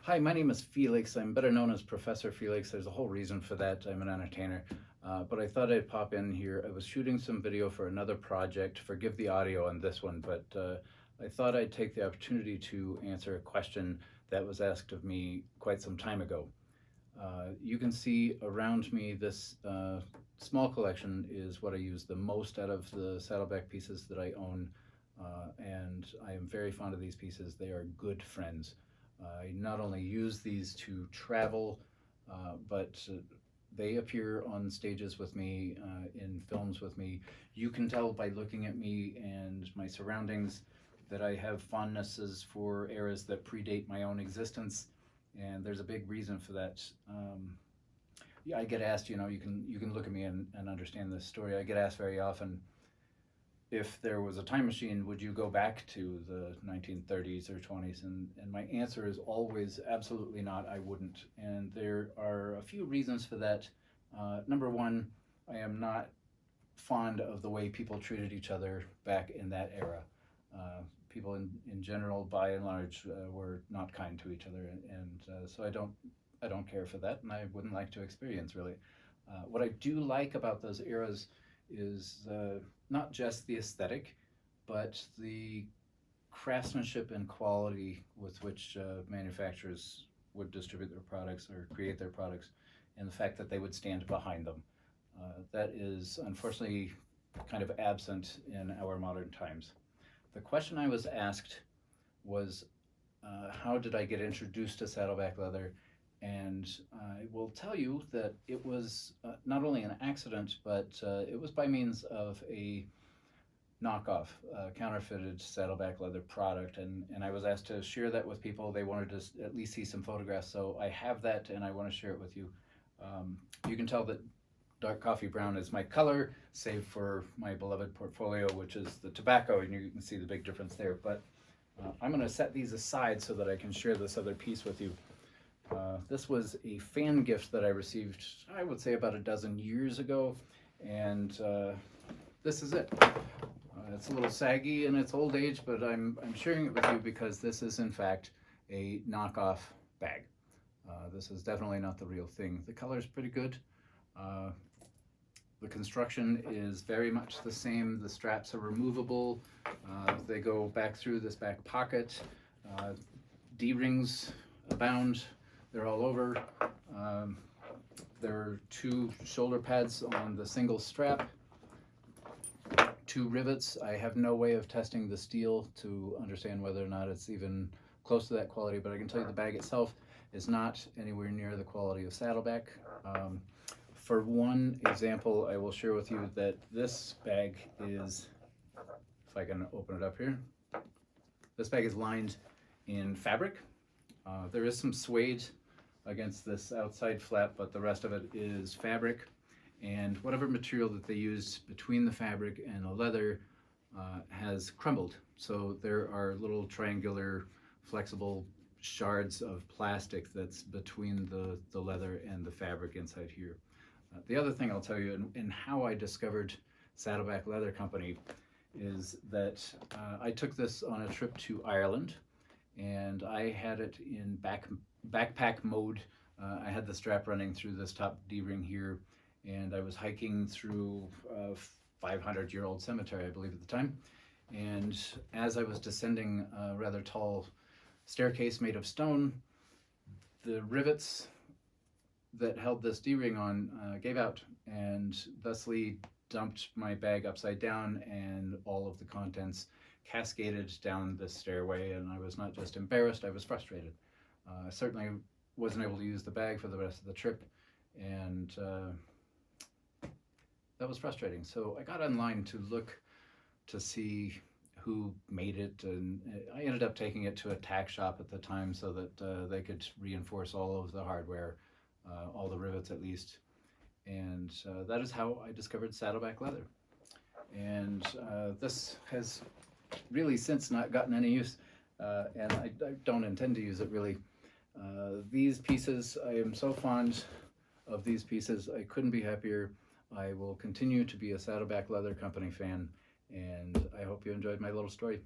Hi, my name is Felix. I'm better known as Professor Felix. There's a whole reason for that. I'm an entertainer. But I thought I'd pop in here. I was shooting some video for another project. Forgive the audio on this one, but I thought I'd take the opportunity to answer a question that was asked of me quite some time ago. You can see around me this small collection is what I use the most out of the Saddleback pieces that I own, and I am very fond of these pieces. They are good friends. I not only use these to travel, but they appear on stages with me, in films with me. You can tell by looking at me and my surroundings that I have fondnesses for eras that predate my own existence, and there's a big reason for that. Yeah, I get asked, you can look at me and understand this story. I get asked very often, if there was a time machine, would you go back to the 1930s or 20s? And my answer is always absolutely not, I wouldn't. And there are a few reasons for that. Number one, I am not fond of the way people treated each other back in that era. People in general, by and large, were not kind to each other, and so I don't care for that, and I wouldn't like to experience really. What I do like about those eras is not just the aesthetic, but the craftsmanship and quality with which manufacturers would distribute their products or create their products, and the fact that they would stand behind them. That is unfortunately kind of absent in our modern times. The question I was asked was, how did I get introduced to saddleback leather? And I will tell you that it was not only an accident, but it was by means of a knockoff, counterfeited saddleback leather product. And I was asked to share that with people. They wanted to at least see some photographs. So I have that and I want to share it with you. You can tell that dark coffee brown is my color, save for my beloved portfolio, which is the tobacco, and you can see the big difference there. But I'm going to set these aside so that I can share this other piece with you. This was a fan gift that I received, I would say about a dozen years ago, and this is it. It's a little saggy in its old age, but I'm sharing it with you because this is in fact a knockoff bag. This is definitely not the real thing. The color is pretty good. The construction is very much the same. The straps are removable. They go back through this back pocket. D-rings abound. They're all over. There are two shoulder pads on the single strap, two rivets. I have no way of testing the steel to understand whether or not it's even close to that quality, but I can tell you the bag itself is not anywhere near the quality of Saddleback. For one example, I will share with you that this bag is, if I can open it up here, this bag is lined in fabric. There is some suede against this outside flap, but the rest of it is fabric. And whatever material that they used between the fabric and the leather has crumbled. So there are little triangular flexible shards of plastic that's between the leather and the fabric inside here. The other thing I'll tell you, and how I discovered Saddleback Leather Company, is that I took this on a trip to Ireland, and I had it in backpack mode. I had the strap running through this top D-ring here, and I was hiking through a 500-year-old cemetery, I believe at the time. And as I was descending a rather tall staircase made of stone, the rivets that held this D-ring on gave out, and thusly dumped my bag upside down, and all of the contents cascaded down the stairway, and I was not just embarrassed, I was frustrated. I certainly wasn't able to use the bag for the rest of the trip, and that was frustrating. So I got online to look to see who made it, and I ended up taking it to a tack shop at the time so that they could reinforce all of the hardware, all the rivets at least. And that is how I discovered Saddleback Leather. And this has really since not gotten any use, and I don't intend to use it really. These pieces, I am so fond of these pieces, I couldn't be happier. I will continue to be a Saddleback Leather Company fan, and I hope you enjoyed my little story.